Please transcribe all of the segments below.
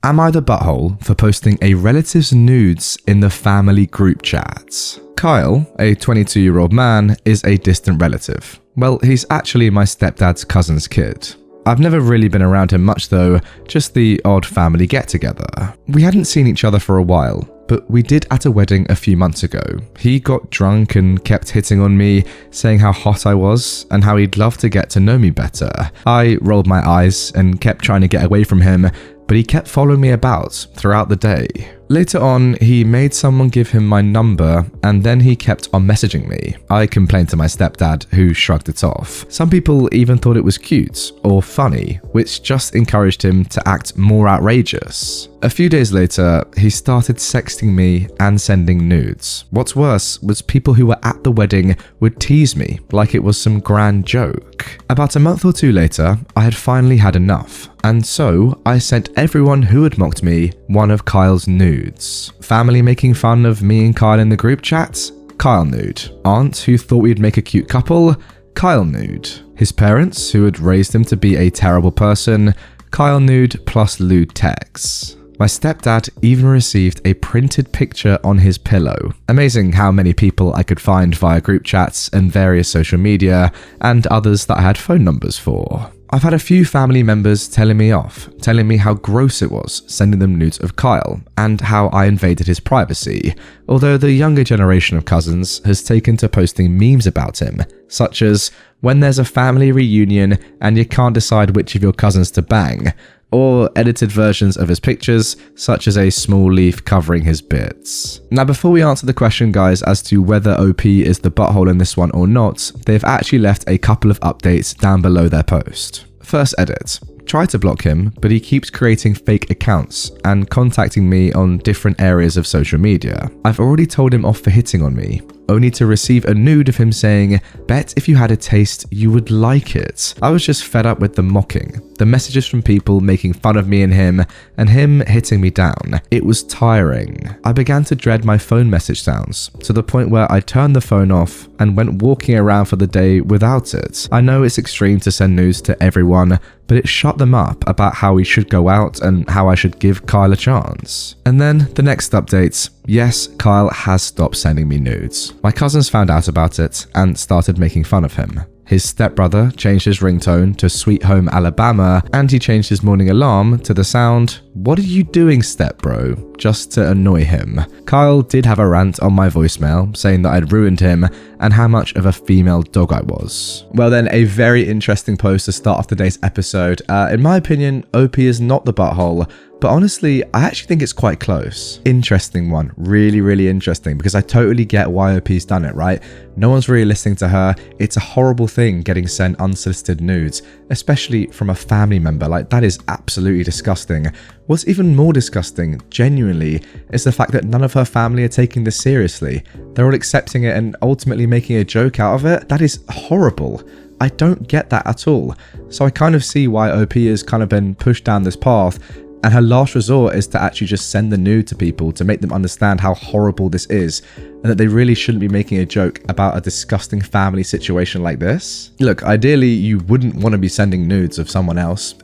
Am I the butthole for posting a relative's nudes in the family group chat? Kyle, a 22-year-old man, is a distant relative. Well, he's actually my stepdad's cousin's kid. I've never really been around him much though, just the odd family get-together. We hadn't seen each other for a while, but we did at a wedding a few months ago. He got drunk and kept hitting on me, saying how hot I was and how he'd love to get to know me better. I rolled my eyes and kept trying to get away from him, but he kept following me about throughout the day. Later on, he made someone give him my number and then he kept on messaging me. I complained to my stepdad, who shrugged it off. Some people even thought it was cute or funny, which just encouraged him to act more outrageous. A few days later, he started sexting me and sending nudes. What's worse was people who were at the wedding would tease me like it was some grand joke. About a month or two later, I had finally had enough, and so I sent everyone who had mocked me one of Kyle's nudes. Family making fun of me and Kyle in the group chat? Kyle nude. Aunt who thought we'd make a cute couple? Kyle nude. His parents who had raised him to be a terrible person? Kyle nude plus lewd texts. My stepdad even received a printed picture on his pillow. Amazing how many people I could find via group chats and various social media, and others that I had phone numbers for. I've had a few family members telling me off, telling me how gross it was sending them nudes of Kyle, and how I invaded his privacy, although the younger generation of cousins has taken to posting memes about him, such as when there's a family reunion and you can't decide which of your cousins to bang, or edited versions of his pictures, such as a small leaf covering his bits. Now, before we answer the question, guys, as to whether OP is the butthole in this one or not, they've actually left a couple of updates down below their post. First edit. Try to block him, but he keeps creating fake accounts and contacting me on different areas of social media. I've already told him off for hitting on me, only to receive a nude of him saying, "Bet if you had a taste, you would like it." I was just fed up with the mocking, the messages from people making fun of me and him hitting me down. It was tiring. I began to dread my phone message sounds, to the point where I turned the phone off and went walking around for the day without it. I know it's extreme to send news to everyone, but it shut them up about how we should go out and how I should give Kyle a chance. And then the next update. Yes, Kyle has stopped sending me nudes. My cousins found out about it and started making fun of him. His stepbrother changed his ringtone to Sweet Home Alabama, and he changed his morning alarm to the sound, "What are you doing, stepbro?" just to annoy him. Kyle did have a rant on my voicemail saying that I'd ruined him and how much of a female dog I was. Well then, a very interesting post to start off today's episode. In my opinion, OP is not the butthole, but honestly, I actually think it's quite close. Interesting one. Really, really interesting, because I totally get why OP's done it, right? No one's really listening to her. It's a horrible thing getting sent unsolicited nudes, especially from a family member. Like, that is absolutely disgusting. What's even more disgusting, genuinely, is the fact that none of her family are taking this seriously. They're all accepting it and ultimately making a joke out of it. That is horrible. I don't get that at all. So I kind of see why OP has kind of been pushed down this path, and her last resort is to actually just send the nude to people to make them understand how horrible this is, and that they really shouldn't be making a joke about a disgusting family situation like this. Look, ideally, you wouldn't want to be sending nudes of someone else,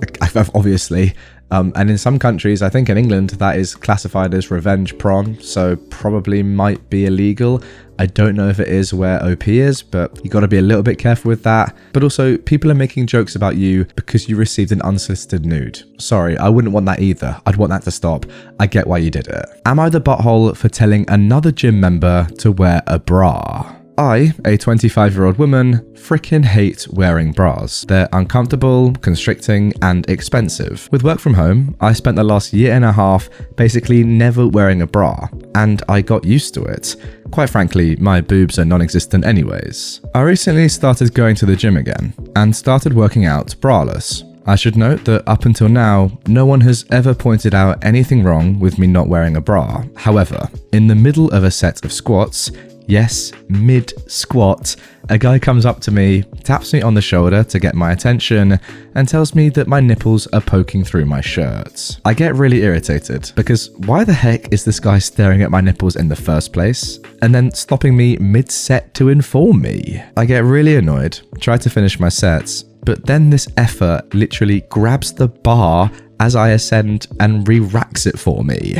obviously. And in some countries, I think in England, that is classified as revenge porn, so probably might be illegal. I don't know if it is where OP is, but you got to be a little bit careful with that. But also, people are making jokes about you because you received an unsolicited nude. Sorry, I wouldn't want that either. I'd want that to stop. I get why you did it. Am I the butthole for telling another gym member to wear a bra? I, a 25-year-old woman, frickin' hate wearing bras. They're uncomfortable, constricting, and expensive. With work from home, I spent the last year and a half basically never wearing a bra, and I got used to it. Quite frankly, my boobs are non-existent anyways. I recently started going to the gym again, and started working out braless. I should note that up until now, no one has ever pointed out anything wrong with me not wearing a bra. However, in the middle of a set of squats, yes, mid-squat, a guy comes up to me, taps me on the shoulder to get my attention, and tells me that my nipples are poking through my shirt. I get really irritated, because why the heck is this guy staring at my nipples in the first place, and then stopping me mid-set to inform me? I get really annoyed, try to finish my sets, but then this effer literally grabs the bar as I ascend and re-racks it for me.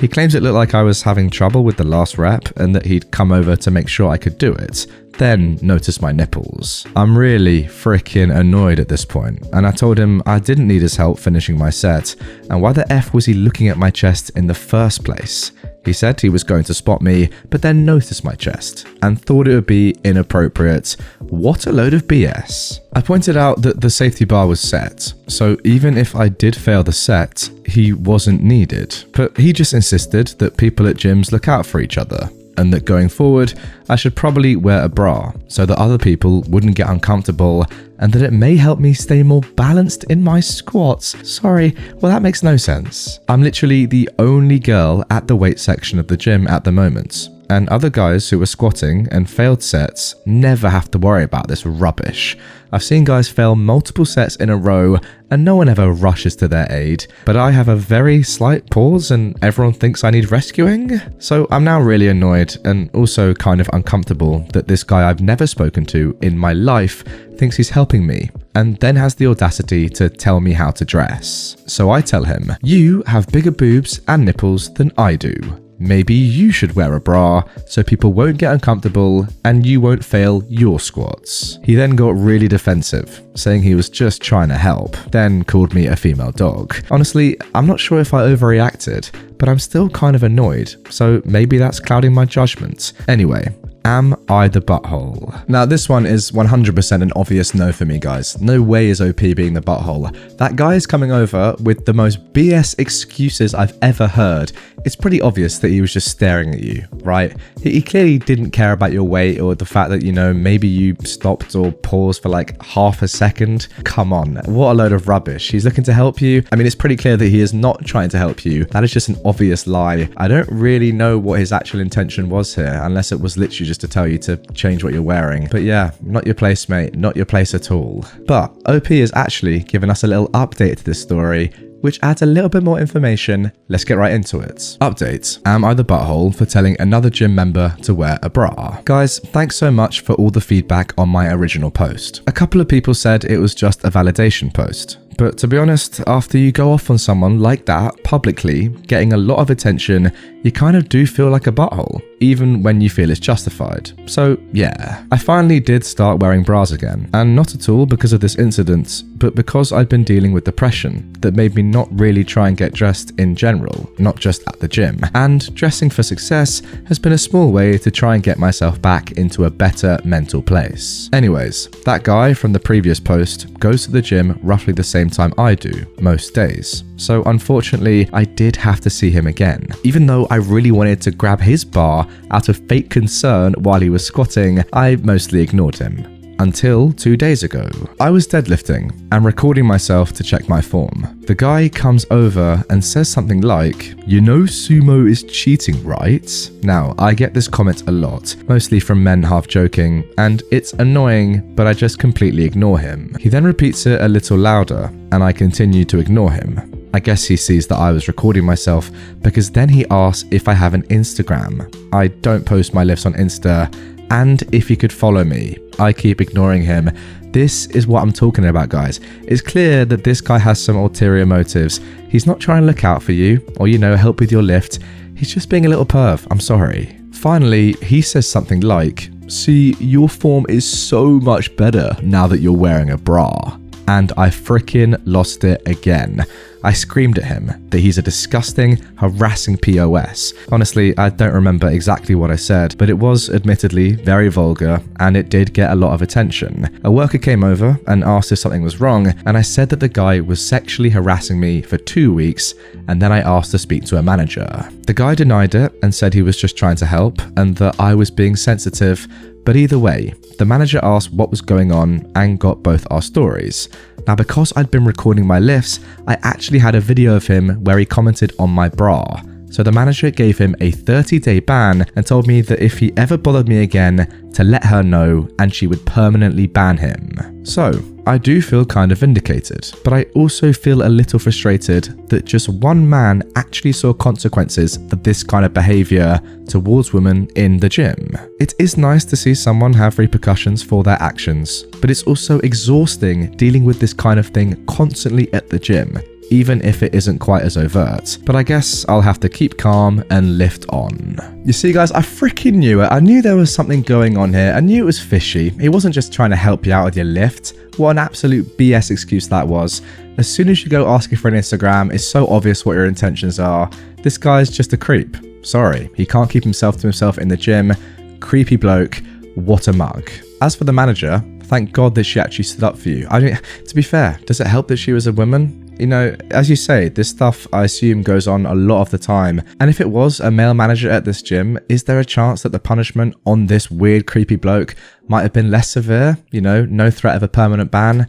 He claims it looked like I was having trouble with the last rep and that he'd come over to make sure I could do it, then noticed my nipples. I'm really freaking annoyed at this point, and I told him I didn't need his help finishing my set, and why the F was he looking at my chest in the first place? He said he was going to spot me, but then noticed my chest and thought it would be inappropriate. What a load of BS. I pointed out that the safety bar was set, so even if I did fail the set, he wasn't needed. But he just insisted that people at gyms look out for each other, and that going forward, I should probably wear a bra so that other people wouldn't get uncomfortable, and that it may help me stay more balanced in my squats. Sorry, well that makes no sense. I'm literally the only girl at the weight section of the gym at the moment, and other guys who are squatting and failed sets never have to worry about this rubbish. I've seen guys fail multiple sets in a row and no one ever rushes to their aid, but I have a very slight pause and everyone thinks I need rescuing? So I'm now really annoyed and also kind of uncomfortable that this guy I've never spoken to in my life thinks he's helping me and then has the audacity to tell me how to dress. So I tell him, you have bigger boobs and nipples than I do. Maybe you should wear a bra so people won't get uncomfortable and you won't fail your squats. He then got really defensive, saying he was just trying to help, then called me a female dog. Honestly, I'm not sure if I overreacted, but I'm still kind of annoyed, so maybe that's clouding my judgment. Anyway, am I the butthole? Now this one is 100% an obvious no for me, guys. No way is OP being the butthole. That guy is coming over with the most BS excuses I've ever heard. It's pretty obvious that he was just staring at you, right? He clearly didn't care about your weight or the fact that, you know, maybe you stopped or paused for like half a second. Come on, what a load of rubbish. He's looking to help you. I mean, it's pretty clear that he is not trying to help you. That is just an obvious lie. I don't really know what his actual intention was here, unless it was literally just to tell you to change what you're wearing. But yeah, not your place, mate. Not your place at all. But OP has actually given us a little update to this story, which adds a little bit more information. Let's get right into it. Update. Am I the butthole for telling another gym member to wear a bra? Guys, thanks so much for all the feedback on my original post. A couple of people said it was just a validation post. But to be honest, after you go off on someone like that publicly, getting a lot of attention, you kind of do feel like a butthole, even when you feel it's justified. So yeah, I finally did start wearing bras again, and not at all because of this incident, but because I'd been dealing with depression that made me not really try and get dressed in general, not just at the gym. And dressing for success has been a small way to try and get myself back into a better mental place. Anyways, that guy from the previous post goes to the gym roughly the same time I do most days. So unfortunately, I did have to see him again. Even though I really wanted to grab his bar out of fake concern while he was squatting, I mostly ignored him. Until 2 days ago. I was deadlifting and recording myself to check my form. The guy comes over and says something like, "You know sumo is cheating, right?" Now, I get this comment a lot, mostly from men half joking, and it's annoying, but I just completely ignore him. He then repeats it a little louder, and I continue to ignore him. I guess he sees that I was recording myself, because then he asks if I have an Instagram. I don't post my lifts on Insta, and if he could follow me. I keep ignoring him. This is what I'm talking about, guys. It's clear that this guy has some ulterior motives. He's not trying to look out for you or, you know, help with your lift. He's just being a little perv. I'm sorry. Finally, he says something like, "See, your form is so much better now that you're wearing a bra." And I frickin' lost it again. I screamed at him that he's a disgusting, harassing POS. Honestly, I don't remember exactly what I said, but it was admittedly very vulgar and it did get a lot of attention. A worker came over and asked if something was wrong, and I said that the guy was sexually harassing me for 2 weeks, and then I asked to speak to a manager. The guy denied it and said he was just trying to help and that I was being sensitive. But either way, the manager asked what was going on and got both our stories. Now, because I'd been recording my lifts, I actually had a video of him where he commented on my bra. So the manager gave him a 30-day ban and told me that if he ever bothered me again, to let her know and she would permanently ban him. So, I do feel kind of vindicated, but I also feel a little frustrated that just one man actually saw consequences for this kind of behavior towards women in the gym. It is nice to see someone have repercussions for their actions, but it's also exhausting dealing with this kind of thing constantly at the gym. even if it isn't quite as overt. But I guess I'll have to keep calm and lift on. You see guys, I freaking knew it. I knew there was something going on here. I knew it was fishy. He wasn't just trying to help you out with your lift. What an absolute BS excuse that was. As soon as you go asking for an Instagram, it's so obvious what your intentions are. This guy's just a creep. Sorry, he can't keep himself to himself in the gym. Creepy bloke, what a mug. As for the manager, thank God that she actually stood up for you. I mean, to be fair, does it help that she was a woman? You know, as you say, this stuff I assume goes on a lot of the time. And if it was a male manager at this gym, is there a chance that the punishment on this weird creepy bloke might have been less severe? You know, no threat of a permanent ban?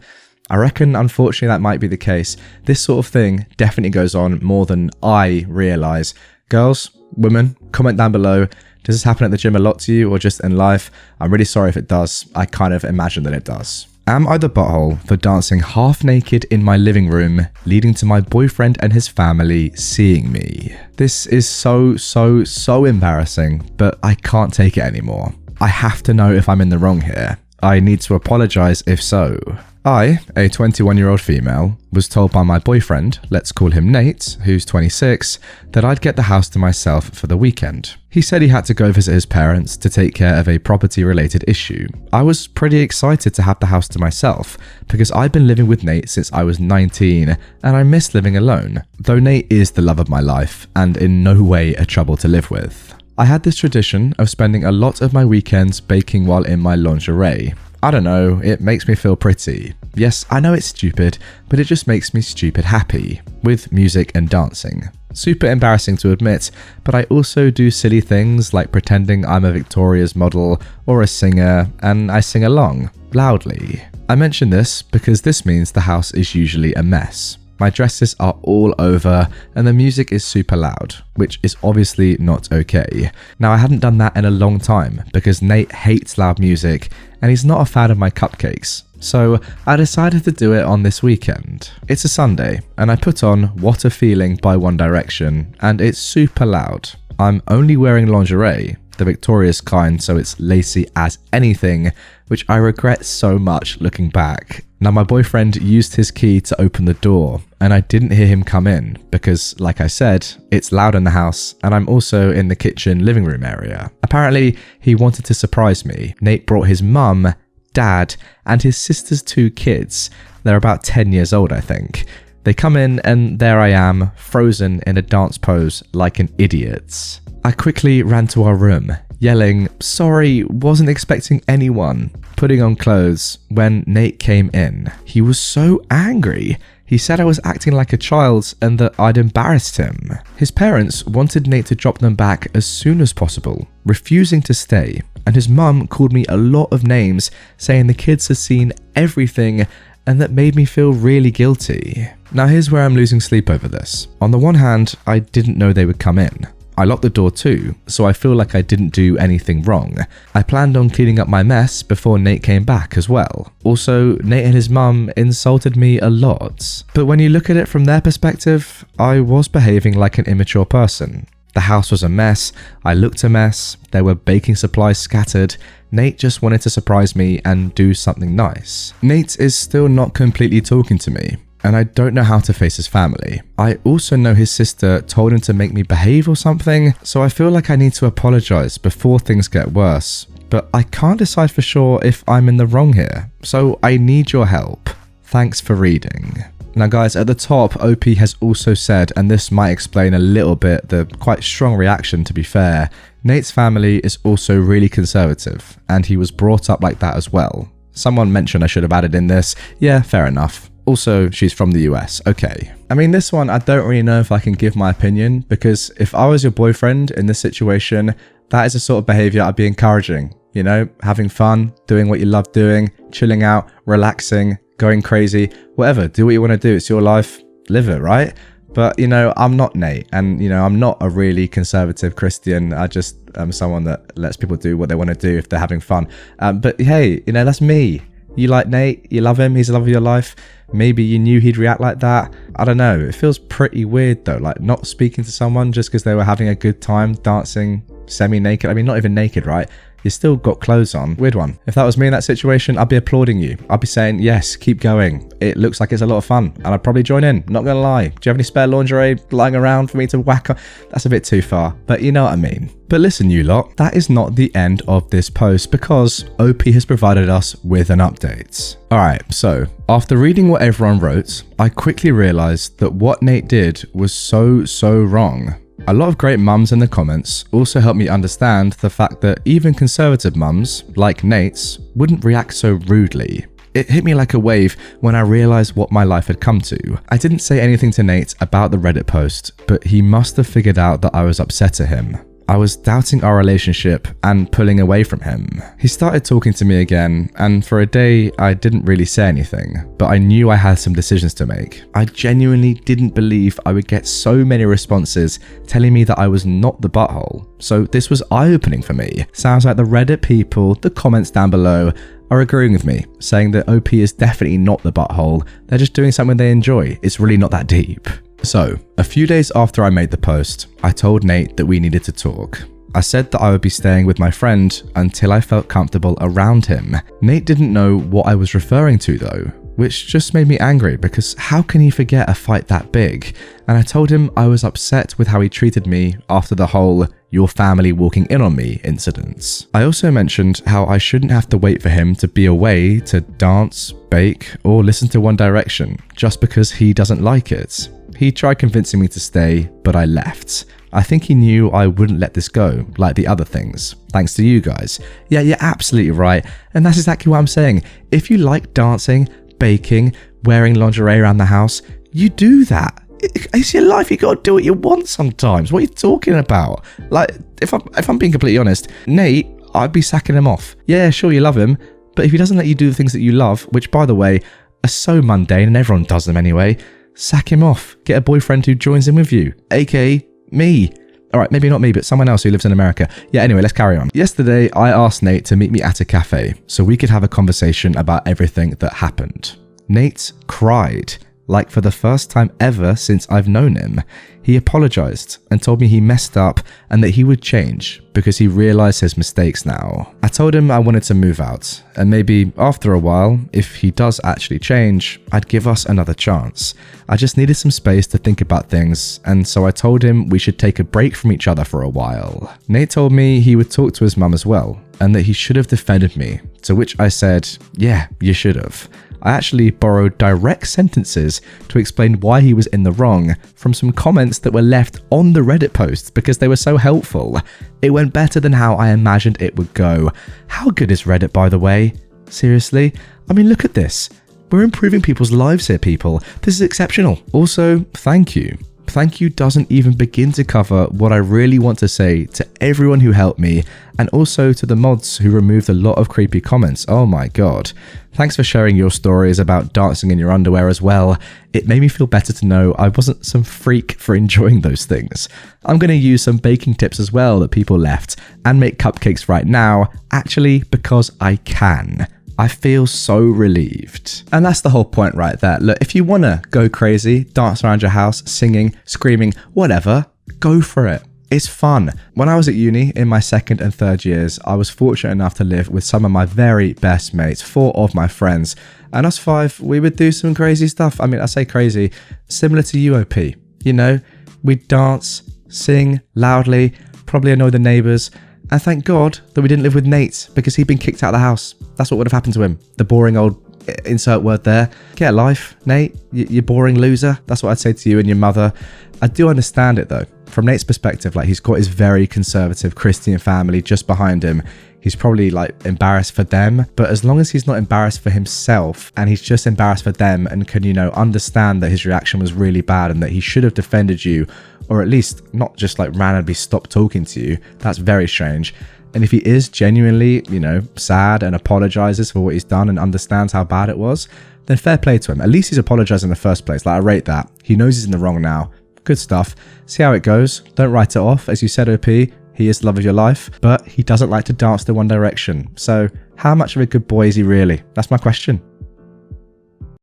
I reckon, unfortunately, that might be the case. This sort of thing definitely goes on more than I realise. Girls, women, comment down below. Does this happen at the gym a lot to you or just in life? I'm really sorry if it does. I kind of imagine that it does. Am I the butthole for dancing half naked in my living room, leading to my boyfriend and his family seeing me? This is so embarrassing, but I can't take it anymore. I have to know if I'm in the wrong here. I need to apologise if so. I, a 21-year-old female, was told by my boyfriend, let's call him Nate, who's 26, that I'd get the house to myself for the weekend. He said he had to go visit his parents to take care of a property-related issue. I was pretty excited to have the house to myself, because I'd been living with Nate since I was 19, and I miss living alone, though Nate is the love of my life, and in no way a trouble to live with. I had this tradition of spending a lot of my weekends baking while in my lingerie. I don't know, it makes me feel pretty. Yes, I know it's stupid, but it just makes me stupid happy, with music and dancing. Super embarrassing to admit, but I also do silly things like pretending I'm a Victoria's model or a singer, and I sing along, loudly. I mention this because this means the house is usually a mess. My dresses are all over and the music is super loud, which is obviously not okay. Now I hadn't done that in a long time because Nate hates loud music and he's not a fan of my cupcakes. So I decided to do it on this weekend. It's a Sunday and I put on What a Feeling by One Direction and it's super loud. I'm only wearing lingerie, the Victoria's kind, so it's lacy as anything, which I regret so much looking back. Now my boyfriend used his key to open the door and I didn't hear him come in because, like I said, it's loud in the house and I'm also in the kitchen living room area. Apparently he wanted to surprise me. Nate brought his mum, dad and his sister's 2 kids. They're about 10 years old, I think. They come in and there I am, frozen in a dance pose like an idiot. I quickly ran to our room, yelling, "Sorry, wasn't expecting anyone," putting on clothes when Nate came in. He was so angry. He said I was acting like a child and that I'd embarrassed him. His parents wanted Nate to drop them back as soon as possible, refusing to stay, and his mum called me a lot of names, saying the kids had seen everything and that made me feel really guilty. Now here's where I'm losing sleep over this. On the one hand, I didn't know they would come in. I locked the door too, so I feel like I didn't do anything wrong. I planned on cleaning up my mess before Nate came back as well. Also, Nate and his mum insulted me a lot. But when you look at it from their perspective, I was behaving like an immature person. The house was a mess, I looked a mess, there were baking supplies scattered. Nate just wanted to surprise me and do something nice. Nate is still not completely talking to me, and I don't know how to face his family. I also know his sister told him to make me behave or something, so I feel like I need to apologize before things get worse. But I can't decide for sure if I'm in the wrong here, so I need your help. Thanks for reading. Now guys, at the top, OP has also said, and this might explain a little bit the quite strong reaction to be fair, Nate's family is also really conservative, and he was brought up like that as well. Someone mentioned I should have added in this. Yeah, fair enough. Also, she's from the US. Okay. I mean, this one, I don't really know if I can give my opinion, because if I was your boyfriend in this situation, that is the sort of behavior I'd be encouraging. You know, having fun, doing what you love doing, chilling out, relaxing, going crazy, whatever. Do what you want to do. It's your life. Live it, right? But, you know, I'm not Nate, and, you know, I'm not a really conservative Christian. I just am someone that lets people do what they want to do if they're having fun. But hey, you know, that's me. You like Nate, you love him, he's the love of your life. Maybe you knew he'd react like that. I don't know. It feels pretty weird though, like not speaking to someone just because they were having a good time dancing semi-naked. I mean, not even naked, right? You still got clothes on. Weird one. If that was me in that situation, I'd be applauding you. I'd be saying, yes, keep going. It looks like it's a lot of fun. And I'd probably join in. Not gonna lie. Do you have any spare lingerie lying around for me to whack on? That's a bit too far. But you know what I mean. But listen, you lot, that is not the end of this post because OP has provided us with an update. Alright, so after reading what everyone wrote, I quickly realised that what Nate did was so wrong. A lot of great mums in the comments also helped me understand the fact that even conservative mums, like Nate's, wouldn't react so rudely. It hit me like a wave when I realised what my life had come to. I didn't say anything to Nate about the Reddit post, but he must have figured out that I was upset at him. I was doubting our relationship and pulling away from him. He started talking to me again, and for a day I didn't really say anything, but I knew I had some decisions to make. I genuinely didn't believe I would get so many responses telling me that I was not the butthole, so this was eye-opening for me. Sounds like the Reddit people, the comments down below, are agreeing with me, saying that OP is definitely not the butthole, they're just doing something they enjoy, it's really not that deep. So, a few days after I made the post, I told Nate that we needed to talk. I said that I would be staying with my friend until I felt comfortable around him. Nate didn't know what I was referring to though, which just made me angry because how can he forget a fight that big? And I told him I was upset with how he treated me after the whole "your family walking in on me" incidents. I also mentioned how I shouldn't have to wait for him to be away to dance, bake, or listen to One Direction just because he doesn't like it. He tried convincing me to stay, but I left. I think he knew I wouldn't let this go, like the other things, thanks to you guys. Yeah, you're absolutely right, and that's exactly what I'm saying. If you like dancing, baking, wearing lingerie around the house, you do that. It's your life, you gotta do what you want sometimes. What are you talking about? Like, if I'm being completely honest, Nate, I'd be sacking him off. Yeah, sure, you love him, but if he doesn't let you do the things that you love, which by the way, are so mundane and everyone does them anyway, sack him off. Get a boyfriend who joins in with you, aka me. Alright, maybe not me, but someone else who lives in America. Yeah, anyway, let's carry on. Yesterday, I asked Nate to meet me at a cafe so we could have a conversation about everything that happened. Nate cried, like for the first time ever since I've known him. He apologized and told me he messed up and that he would change because he realized his mistakes now. I told him I wanted to move out and maybe after a while, if he does actually change, I'd give us another chance. I just needed some space to think about things, and so I told him we should take a break from each other for a while. Nate told me he would talk to his mum as well and that he should have defended me, to which I said, yeah, you should have. I actually borrowed direct sentences to explain why he was in the wrong from some comments that were left on the Reddit post because they were so helpful. It went better than how I imagined it would go. How good is Reddit, by the way? Seriously? I mean, look at this. We're improving people's lives here, people. This is exceptional. Also, thank you. Thank you doesn't even begin to cover what I really want to say to everyone who helped me, and also to the mods who removed a lot of creepy comments. Oh my god. Thanks for sharing your stories about dancing in your underwear as well. It made me feel better to know I wasn't some freak for enjoying those things. I'm going to use some baking tips as well that people left and make cupcakes right now, actually because I can. I feel so relieved. And that's the whole point right there. Look, if you want to go crazy, dance around your house, singing, screaming, whatever, go for it. It's fun. When I was at uni in my second and third years, I was fortunate enough to live with some of my very best mates, 4 of my friends. And us 5, we would do some crazy stuff. I mean, I say crazy, similar to UOP. You know, we'd dance, sing loudly, probably annoy the neighbours. And thank God that we didn't live with Nate because he'd been kicked out of the house. That's what would have happened to him. The boring old insert word there. Get a life, Nate, you boring loser. That's what I'd say to you and your mother. I do understand it though. From Nate's perspective, like he's got his very conservative Christian family just behind him. He's probably like embarrassed for them, but as long as he's not embarrassed for himself and he's just embarrassed for them and can, you know, understand that his reaction was really bad and that he should have defended you, or at least not just like randomly stopped talking to you, that's very strange. And if he is genuinely, you know, sad and apologizes for what he's done and understands how bad it was, then fair play to him. At least he's apologized in the first place. Like, I rate that. He knows he's in the wrong now. Good stuff. See how it goes. Don't write it off. As you said, OP, he is the love of your life, but he doesn't like to dance to One Direction. So how much of a good boy is he really? That's my question.